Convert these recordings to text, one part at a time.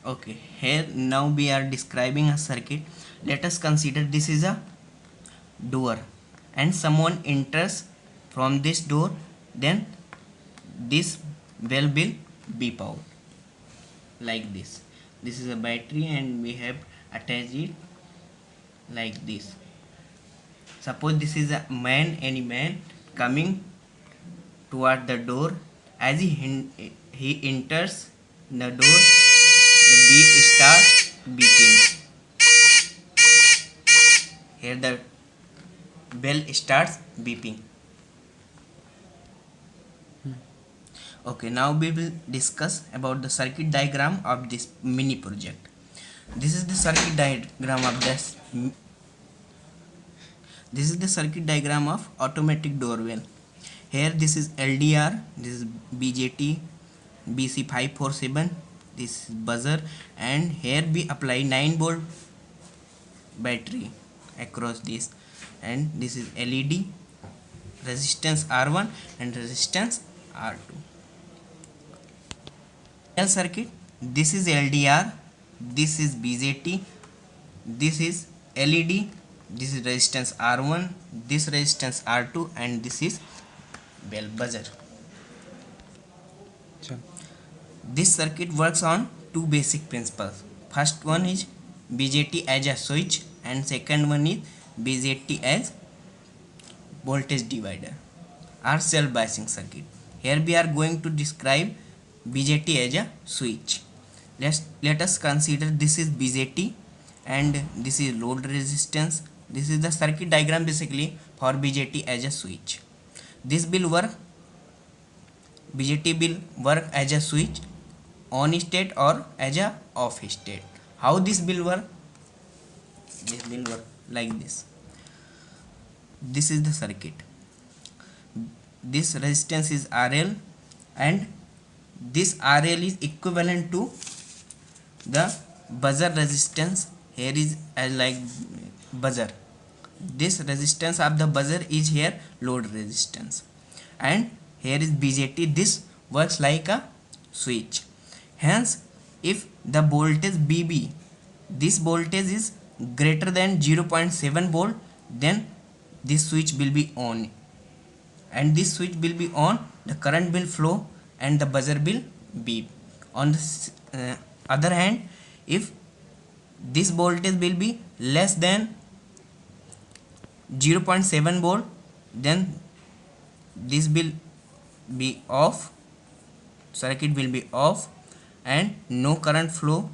Okay, here now we are describing a circuit. Let us consider this is a door and someone enters from this door, then this bell will beep out like this. This is a battery and we have attached it like this. Suppose this is a man, any man coming toward the door. As he enters the door, the beep starts beeping. Here the bell starts beeping. Okay, now we will discuss about the circuit diagram of this mini project. This is the circuit diagram of this. This is the circuit diagram of automatic doorbell. Here this is LDR, this is BJT, BC547, this is buzzer, and here we apply 9 volt battery across this, and this is LED, resistance R1 and resistance R2. Circuit, this is LDR, this is BJT, this is LED, this is resistance R1, this resistance R2, and this is bell buzzer. This circuit works on two basic principles. First one is BJT as a switch and second one is BJT as voltage divider or self biasing circuit. Here we are going to describe BJT as a switch. Let us consider this is BJT and this is load resistance. This is the circuit diagram basically for BJT as a switch. This will work, BJT will work as a switch on state or as a off state. How this will work? This will work like this. This is the circuit. This resistance is RL and this RL is equivalent to the buzzer resistance. Here is like buzzer. This resistance of the buzzer is here load resistance, and here is BJT. This works like a switch. Hence, if the voltage BB, this voltage is greater than 0.7 volt, then this switch will be on, and this switch will be on, the current will flow and the buzzer will beep. On the other hand, if this voltage will be less than 0.7 volt, then this will be off, circuit will be off and no current flow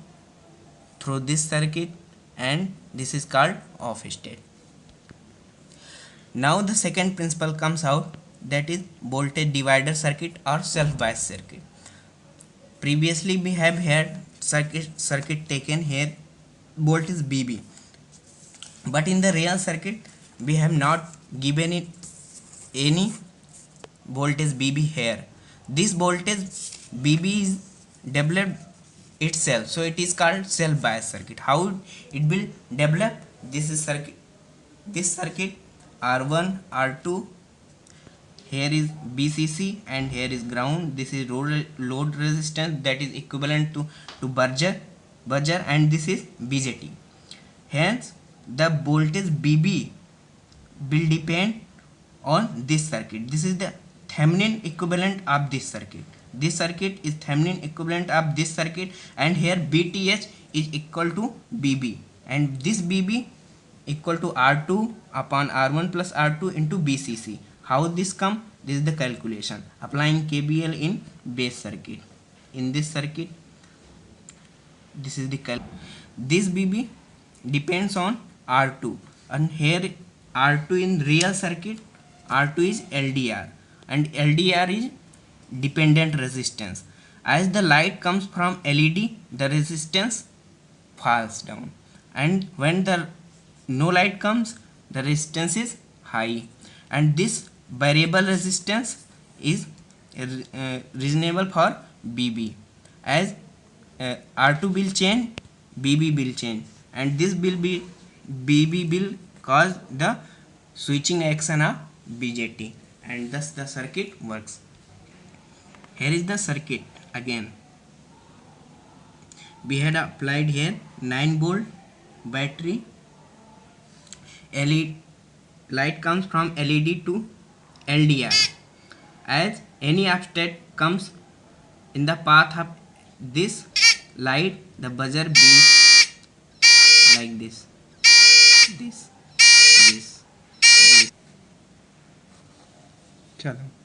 through this circuit, and this is called off state. Now the second principle comes out, that is voltage divider circuit or self bias circuit. Previously we have had circuit taken here voltage BB, but in the real circuit we have not given it any voltage BB here. This voltage BB is developed itself, so it is called self bias circuit. How it will develop? This is circuit, this circuit R1 R2, here is BCC and here is ground. This is load resistance that is equivalent to buzzer, and this is BJT. Hence the voltage BB will depend on this circuit. This is the Thevenin equivalent of this circuit. This circuit is Thevenin equivalent of this circuit, and here BTH is equal to BB, and this BB equal to R2 upon R1 plus R2 into BCC. How this come? This is the calculation applying KBL in base circuit. In this circuit, this is the this BB depends on R2, and here R2 in real circuit, R2 is LDR, and LDR is dependent resistance. As the light comes from LED, the resistance falls down, and when the no light comes, the resistance is high, and this variable resistance is reasonable for BB. As R2 will change, BB will change, and this will be BB will cause the switching action of BJT, and thus the circuit works. Here is the circuit again. we had applied here 9 volt battery. LED light comes from LED to LDR. As any obstacle comes in the path of this light, the buzzer beeps like this, this, this. चलो